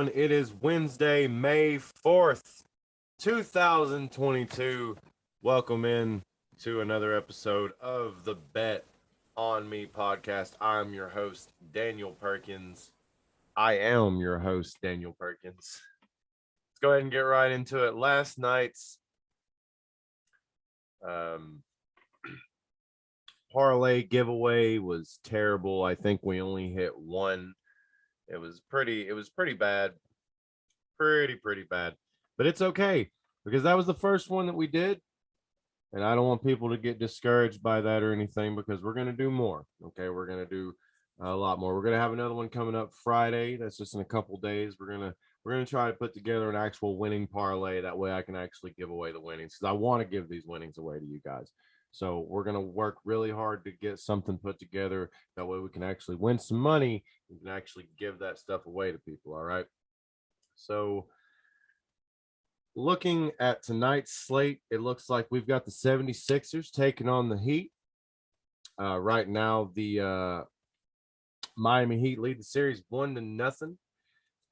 everyone. It is Wednesday, May 4th, 2022. Welcome in to another episode of the Bet on Me podcast. I'm your host, Daniel Perkins. I am your host, Daniel Perkins. Let's go ahead and get right into it. Last night's parlay giveaway was terrible. I think we only hit one. It was pretty bad. Pretty bad. But it's okay because that was the first one that we did. And I don't want people to get discouraged by that or anything because we're going to do more. Okay. We're going to do a lot more. We're going to have another one coming up Friday. That's just in a couple days. We're going to try to put together an actual winning parlay. That way I can actually give away the winnings because I want to give these winnings away to you guys. So we're going to work really hard to get something put together. That way we can actually win some money. We can actually give that stuff away to people. All right. So looking at tonight's slate, it looks like we've got the 76ers taking on the Heat. Right now, the Miami Heat lead the series 1-0.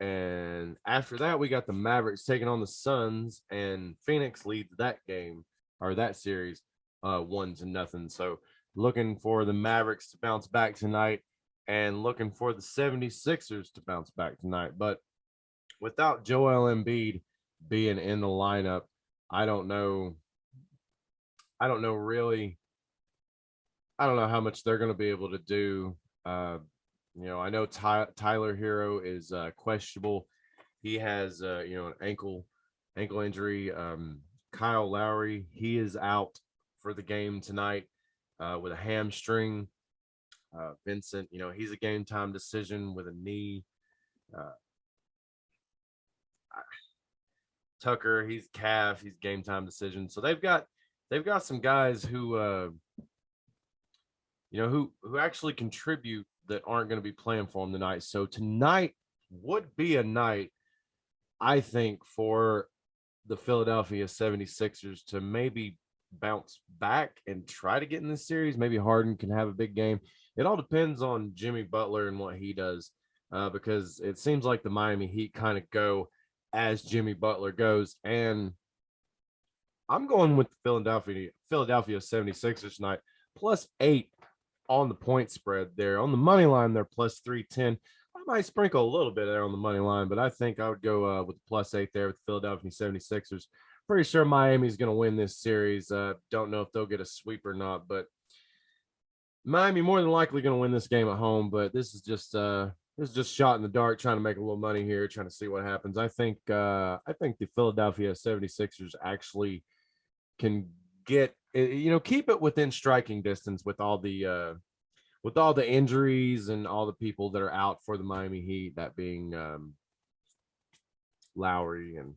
And after that, we got the Mavericks taking on the Suns, and Phoenix leads that game or that series 1-0. So looking for the Mavericks to bounce back tonight and looking for the 76ers to bounce back tonight. But without Joel Embiid being in the lineup, I don't know really. I don't know how much they're going to be able to do. I know Tyler Hero is questionable. He has an ankle injury. Kyle Lowry, he is out for the game tonight with a hamstring. Vincent, he's a game time decision with a knee. Tucker, he's calf, he's game time decision. So they've got some guys who who actually contribute that aren't going to be playing for them tonight. So tonight would be a night, I think, for the Philadelphia 76ers to maybe bounce back and try to get in this series. Maybe Harden can have a big game. It all depends on Jimmy Butler and what he does, because it seems like the Miami Heat kind of go as Jimmy Butler goes. And I'm going with the Philadelphia 76ers tonight, +8 on the point spread there. On the money line, they're +310. I might sprinkle a little bit there on the money line, but I think I would go with the +8 there with the Philadelphia 76ers. Pretty sure Miami's going to win this series. Don't know if they'll get a sweep or not, but Miami more than likely going to win this game at home. But this is just shot in the dark, trying to make a little money here, trying to see what happens. I think the Philadelphia 76ers actually can get, keep it within striking distance with all the injuries and all the people that are out for the Miami Heat, that being Lowry and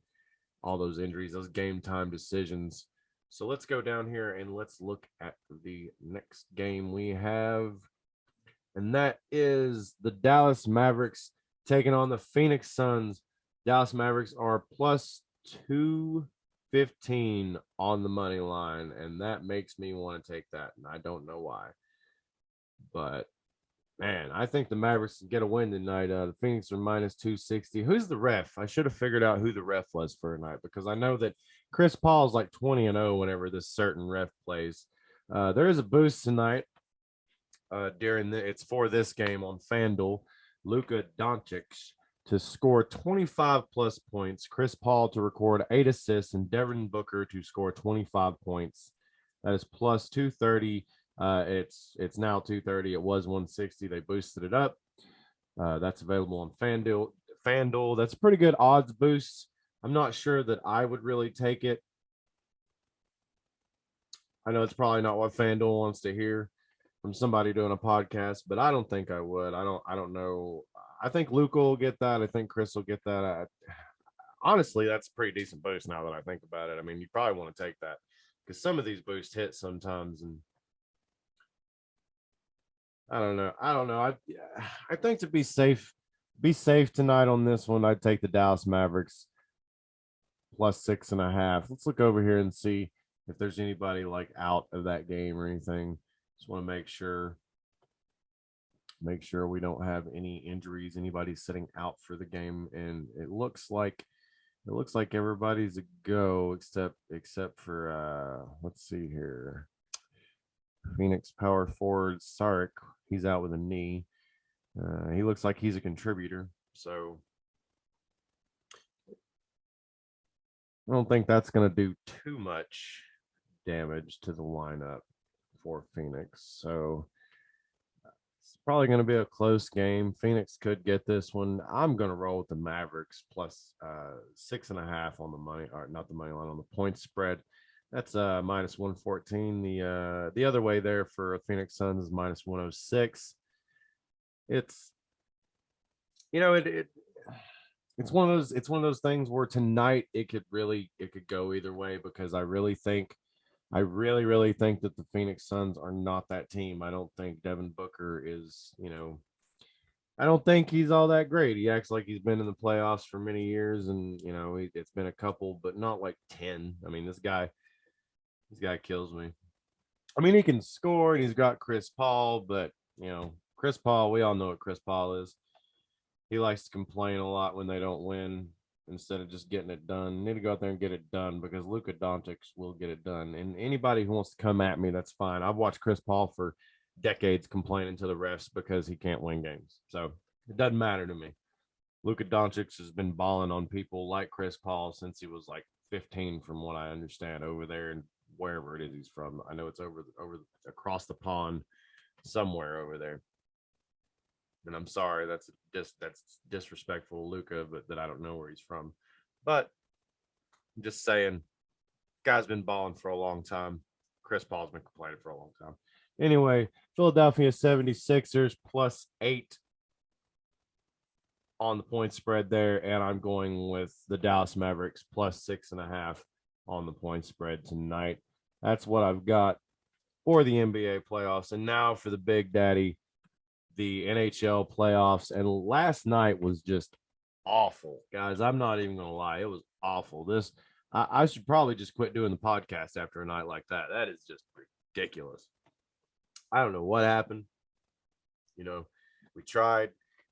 all those injuries, those game time decisions. So let's go down here and let's look at the next game we have. And that is the Dallas Mavericks taking on the Phoenix Suns. Dallas Mavericks are +215 on the money line, and that makes me want to take that, and I don't know why. But man, I think the Mavericks can get a win tonight. The Phoenix are -260. Who's the ref? I should have figured out who the ref was for tonight, because I know that Chris Paul's like 20-0 whenever this certain ref plays. There is a boost tonight it's for this game on FanDuel. Luka Doncic to score 25+ points, Chris Paul to record 8 assists, and Devin Booker to score 25 points. That is +230. It's now 230. It was 160. They boosted it up. That's available on FanDuel. That's a pretty good odds boost. I'm not sure that I would really take it. I know it's probably not what FanDuel wants to hear from somebody doing a podcast, but I don't think I would. I don't know. I think Luka will get that. I think Chris will get that. Honestly, that's a pretty decent boost now that I think about it. I mean, you probably want to take that because some of these boosts hit sometimes, and I don't know. I think to be safe tonight on this one, I'd take the Dallas Mavericks +6.5. Let's look over here and see if there's anybody like out of that game or anything. Just want to make sure. make sure we don't have any injuries, anybody sitting out for the game, and it looks like everybody's a go except for let's see here. Phoenix power forward Sarek, he's out with a knee. He looks like he's a contributor, so I don't think that's going to do too much damage to the lineup for Phoenix. So it's probably going to be a close game. Phoenix could get this one. I'm going to roll with the Mavericks plus 6.5 on the money, or not the money line, on the point spread. That's minus 114. The other way there for Phoenix Suns is minus 106. It's it's one of those things where tonight it could go either way, because I really really think that the Phoenix Suns are not that team. I don't think Devin Booker is, I don't think he's all that great. He acts like he's been in the playoffs for many years, and it's been a couple, but not like 10. I mean, this guy kills me. I mean, he can score and he's got Chris Paul, but Chris Paul, we all know what Chris Paul is. He likes to complain a lot when they don't win instead of just getting it done. You need to go out there and get it done, because Luka Doncic will get it done. And anybody who wants to come at me, that's fine. I've watched Chris Paul for decades complaining to the refs because he can't win games. So it doesn't matter to me. Luka Doncic has been balling on people like Chris Paul since he was like 15, from what I understand, over there and wherever it is he's from. I know it's over across the pond somewhere over there. And I'm sorry, that's disrespectful to Luka, but that I don't know where he's from. But I'm just saying, guy's been balling for a long time. Chris Paul's been complaining for a long time. Anyway, Philadelphia 76ers plus 8 on the point spread there, and I'm going with the Dallas Mavericks plus 6.5 on the point spread tonight. That's what I've got for the NBA playoffs. And now for the Big Daddy, the NHL playoffs. And last night was just awful, guys. I'm not even gonna lie, it was awful. I should probably just quit doing the podcast after a night like that. That is just ridiculous. I don't know what happened. We tried,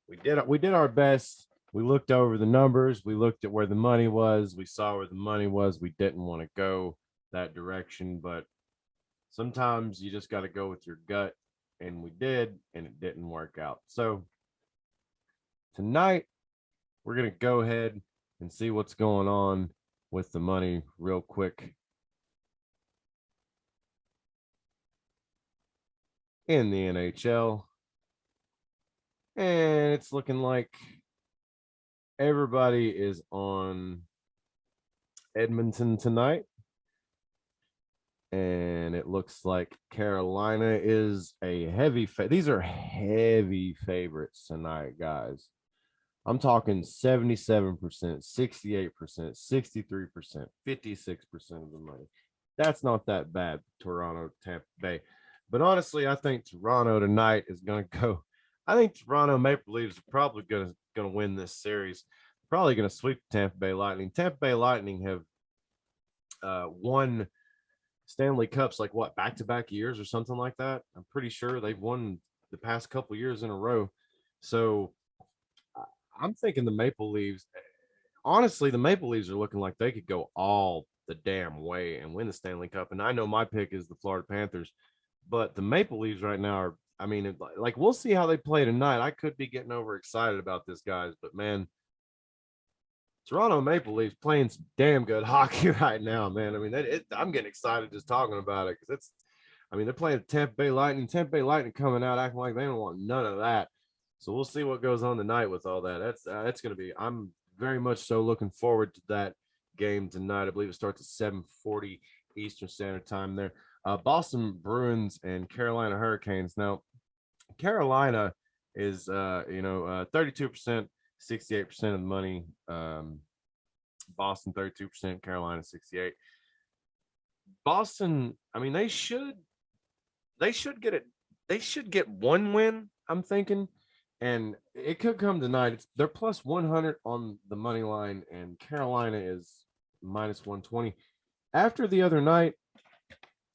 we did our best. We looked over the numbers, we looked at where the money was, we saw where the money was. We didn't want to go that direction, but sometimes you just got to go with your gut. And we did, and it didn't work out. So tonight, we're going to go ahead and see what's going on with the money real quick. In the NHL. And it's looking like everybody is on Edmonton tonight. And it looks like Carolina is a heavy these are heavy favorites tonight, guys. I'm talking 77%, 68%, 63%, 56% of the money. That's not that bad, Toronto, Tampa Bay. But honestly, I think Toronto tonight is going to go. I think Toronto Maple Leafs are probably going to win this series. Probably going to sweep Tampa Bay Lightning. Tampa Bay Lightning have won Stanley Cups like what, back-to-back years or something like that. I'm pretty sure they've won the past couple years in a row. So I'm thinking the Maple Leafs, honestly, the Maple Leafs are looking like they could go all the damn way and win the Stanley Cup. And I know my pick is the Florida Panthers, but the Maple Leafs right now are, I mean, like, we'll see how they play tonight. I could be getting overexcited about this, guys, but man, Toronto Maple Leafs playing some damn good hockey right now, man. I mean, I'm getting excited just talking about it, because they're playing Tampa Bay Lightning. Tampa Bay Lightning coming out acting like they don't want none of that. So we'll see what goes on tonight with all that. That's going to be. I'm very much so looking forward to that game tonight. I believe it starts at 7:40 Eastern Standard Time there. Boston Bruins and Carolina Hurricanes. Now, Carolina is 32%. 68% of the money. Boston 32%, Carolina 68%. Boston, I mean, they should get it. They should get one win, I'm thinking, and it could come tonight. They're plus 100 on the money line, and Carolina is minus 120. After the other night,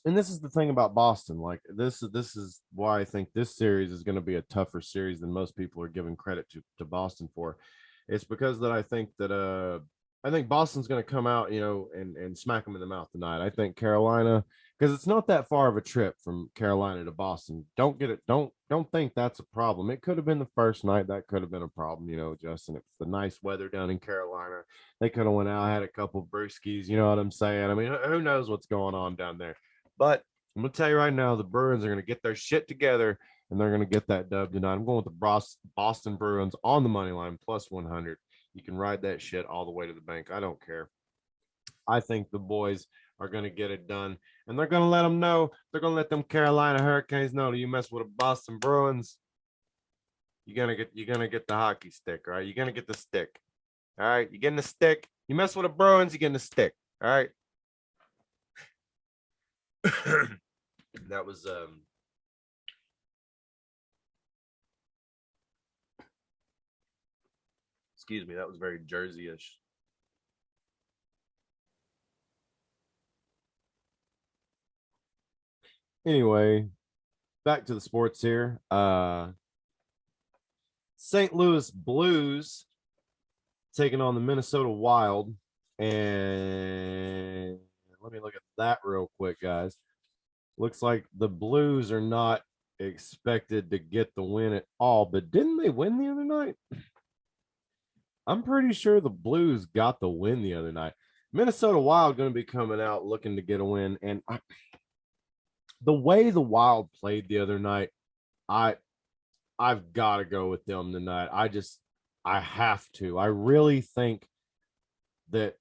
and this is the thing about Boston. Like this is why I think this series is going to be a tougher series than most people are giving credit to Boston for. It's because that I think Boston's going to come out, and smack them in the mouth tonight. I think Carolina, because it's not that far of a trip from Carolina to Boston. Don't get it. Don't think that's a problem. It could have been the first night. That could have been a problem, Justin. It's the nice weather down in Carolina. They could have went out, had a couple brewskis. You know what I'm saying? I mean, who knows what's going on down there? But I'm gonna tell you right now, the Bruins are gonna get their shit together and they're gonna get that dub tonight. I'm going with the Boston Bruins on the money line plus 100. You can ride that shit all the way to the bank. I don't care. I think the boys are gonna get it done, and they're gonna let them know. They're gonna let them Carolina Hurricanes know that you mess with the Boston Bruins, you're gonna get the hockey stick, right? You're gonna get the stick. All right, you're getting the stick. You mess with the Bruins, you're getting the stick. All right. That was excuse me, that was very Jersey-ish. Anyway, back to the sports here. St. Louis Blues taking on the Minnesota Wild. And let me look at that real quick, guys. Looks like the Blues are not expected to get the win at all, but didn't they win the other night? I'm pretty sure the Blues got the win the other night. Minnesota Wild going to be coming out looking to get a win, and the way the Wild played the other night, I've got to go with them tonight. I have to. I really think that,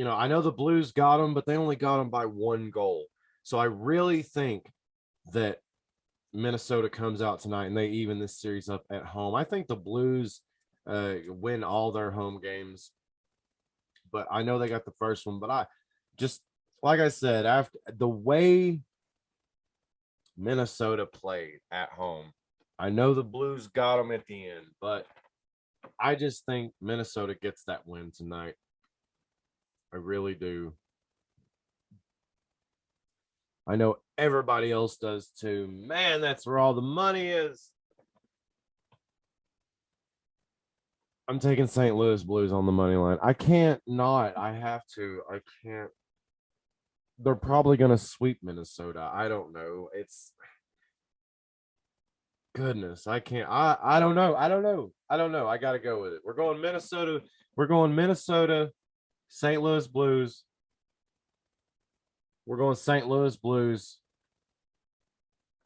I know the Blues got them, but they only got them by 1 goal. So I really think that Minnesota comes out tonight and they even this series up at home. I think the Blues win all their home games, but I know they got the first one. But I just, like I said, after the way Minnesota played at home, I know the Blues got them at the end, but I just think Minnesota gets that win tonight. I really do. I know everybody else does too. Man, that's where all the money is. I'm taking St. Louis Blues on the money line. I can't not. I have to. I can't. They're probably going to sweep Minnesota. I don't know. It's goodness. I can't. I don't know. I don't know. I don't know. I got to go with it. We're going Minnesota. We're going Minnesota, St. Louis Blues. We're going St. Louis Blues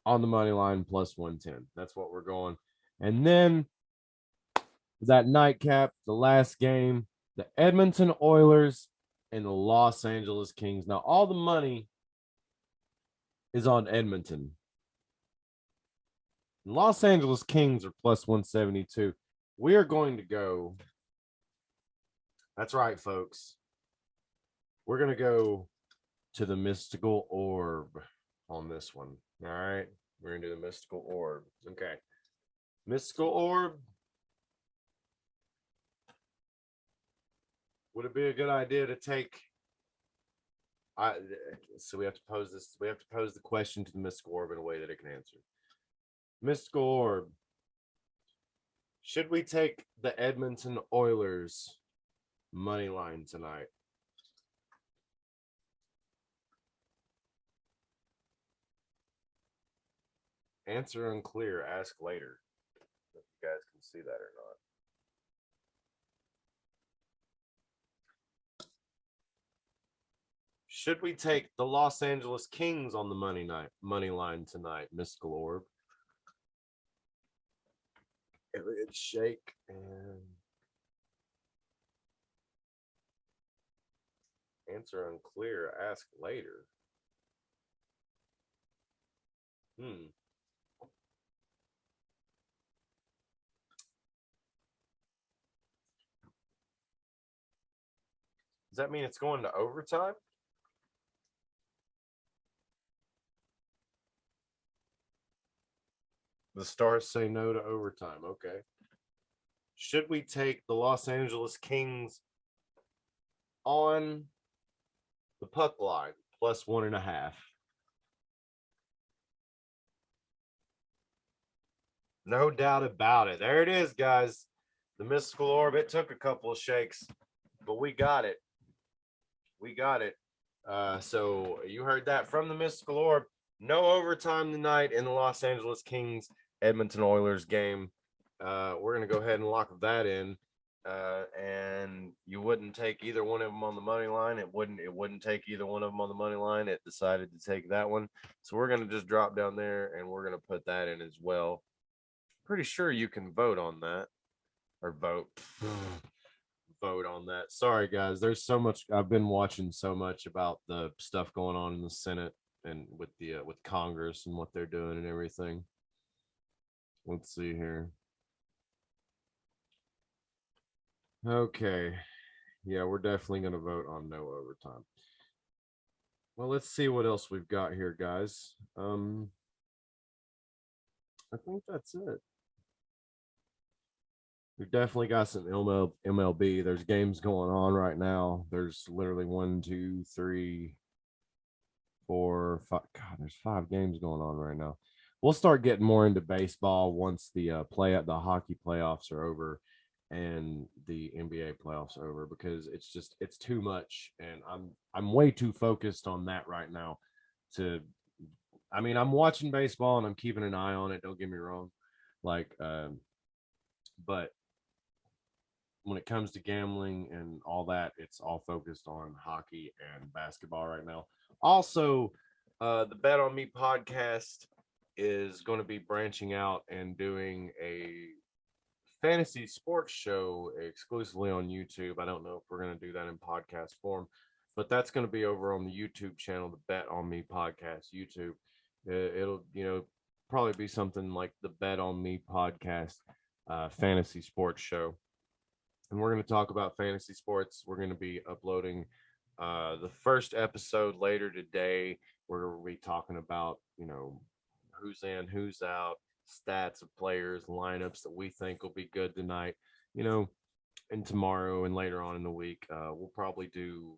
on the money line plus 110. That's what we're going. And then that nightcap, the last game, the Edmonton Oilers and the Los Angeles Kings. Now, all the money is on Edmonton. Los Angeles Kings are plus 172. We are going to go. That's right, folks. We're going to go to the mystical orb on this one. All right. We're going to do the mystical orb. Okay. Mystical orb. Would it be a good idea to take? So we have to pose this. We have to pose the question to the mystical orb in a way that it can answer. Mystical orb. Should we take the Edmonton Oilers money line tonight? Answer unclear. Ask later. If you guys can see that or not. Should we take the Los Angeles Kings on the money line tonight, Mystical Orb? Elliot shake and answer unclear. Ask later. Does that mean it's going to overtime? The Stars say no to overtime. Okay. Should we take the Los Angeles Kings on the puck line? plus 1.5. No doubt about it. There it is, guys. The mystical orb. It took a couple of shakes, but we got it. We got it. So you heard that from the mystical orb. No overtime tonight in the Los Angeles Kings Edmonton Oilers game. We're gonna go ahead and lock that in. And you wouldn't take either one of them on the money line. It wouldn't take either one of them on the money line. It decided to take that one. So we're gonna just drop down there and we're gonna put that in as well. Pretty sure you can vote on that or vote. Vote on that. Sorry guys, there's so much. I've been watching so much about the stuff going on in the Senate and with Congress and what they're doing and everything. Let's see here. Okay. Yeah, we're definitely going to vote on no overtime. Well, let's see what else we've got here, guys. I think that's it. We've definitely got some MLB. There's games going on right now. There's literally 1, 2, 3, 4, 5. God, there's 5 games going on right now. We'll start getting more into baseball once the the hockey playoffs are over and the NBA playoffs are over, because it's too much, and I'm way too focused on that right now. To, I mean, I'm watching baseball and I'm keeping an eye on it. Don't get me wrong, like, but when it comes to gambling and all that, it's all focused on hockey and basketball right now. Also, the Bet on Me podcast is going to be branching out and doing a fantasy sports show exclusively on YouTube. I don't know if we're going to do that in podcast form, but that's going to be over on the YouTube channel, the Bet on Me podcast YouTube. It'll, probably be something like the Bet on Me podcast fantasy sports show. And we're going to talk about fantasy sports. We're going to be uploading the first episode later today. We're going to be talking about, who's in, who's out, stats of players, lineups that we think will be good tonight, and tomorrow and later on in the week. We'll probably do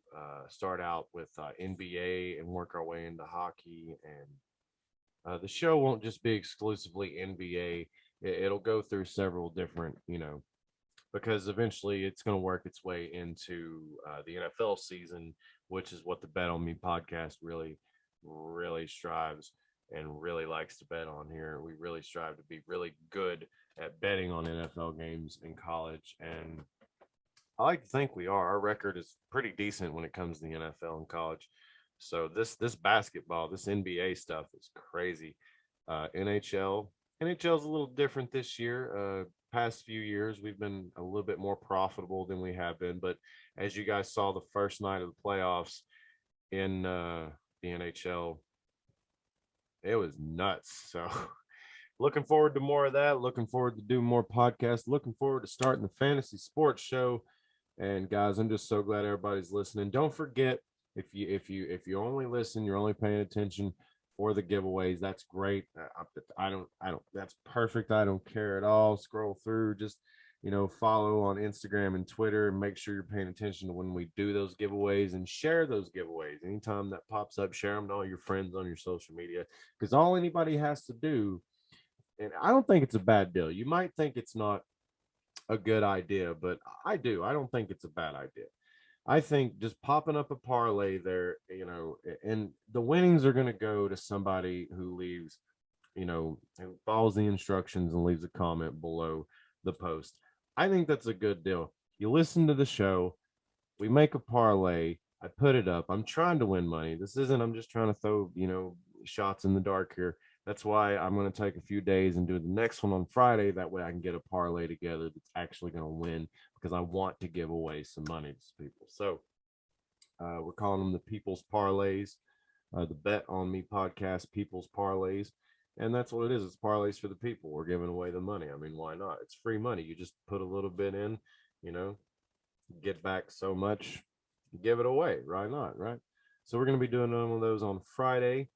start out with NBA and work our way into hockey. And the show won't just be exclusively NBA. It'll go through several different, because eventually it's going to work its way into the NFL season, which is what the Bet on Me podcast really, really strives and really likes to bet on here. We really strive to be really good at betting on NFL games in college, and I like to think we are. Our record is pretty decent when it comes to the NFL and college. So this basketball, this NBA stuff is crazy. NHL is a little different this year. Past few years, we've been a little bit more profitable than we have been. But as you guys saw, the first night of the playoffs in the NHL, it was nuts. So looking forward to more of that. Looking forward to doing more podcasts. Looking forward to starting the fantasy sports show. And guys, I'm just so glad everybody's listening. Don't forget, if you only listen, you're only paying attention for the giveaways. That's great. I don't. That's perfect. I don't care at all. Scroll through. Just follow on Instagram and Twitter, and make sure you're paying attention to when we do those giveaways, and share those giveaways anytime that pops up. Share them to all your friends on your social media, because all anybody has to do. And I don't think it's a bad deal. You might think it's not a good idea, but I do. I don't think it's a bad idea. I think just popping up a parlay there, and the winnings are going to go to somebody who leaves, who follows the instructions and leaves a comment below the post. I think that's a good deal. You listen to the show, we make a parlay, I put it up. I'm trying to win money. This isn't, I'm just trying to throw, shots in the dark here. That's why I'm going to take a few days and do the next one on Friday. That way I can get a parlay together that's actually going to win, because I want to give away some money to people. So we're calling them the People's Parlays, the Bet on Me podcast People's Parlays. And that's what it is. It's parlays for the people. We're giving away the money. I mean, why not? It's free money. You just put a little bit in, get back so much, give it away. Why not? Right. So we're going to be doing one of those on Friday.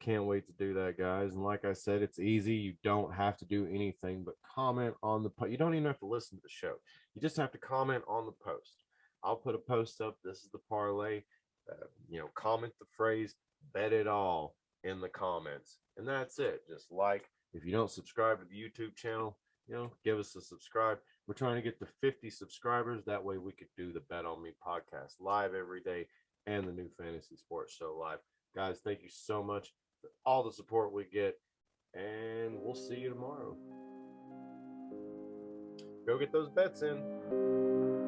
Can't wait to do that, guys. And like I said, it's easy. You don't have to do anything but comment on the post. You don't even have to listen to the show. You just have to comment on the post. I'll put a post up. This is the parlay. Comment the phrase "bet it all" in the comments, and that's it. Just like, if you don't subscribe to the YouTube channel, give us a subscribe. We're trying to get to 50 subscribers. That way we could do the Bet on Me podcast live every day and the new fantasy sports show live. Guys, thank you so much for all the support we get, and we'll see you tomorrow. Go get those bets in.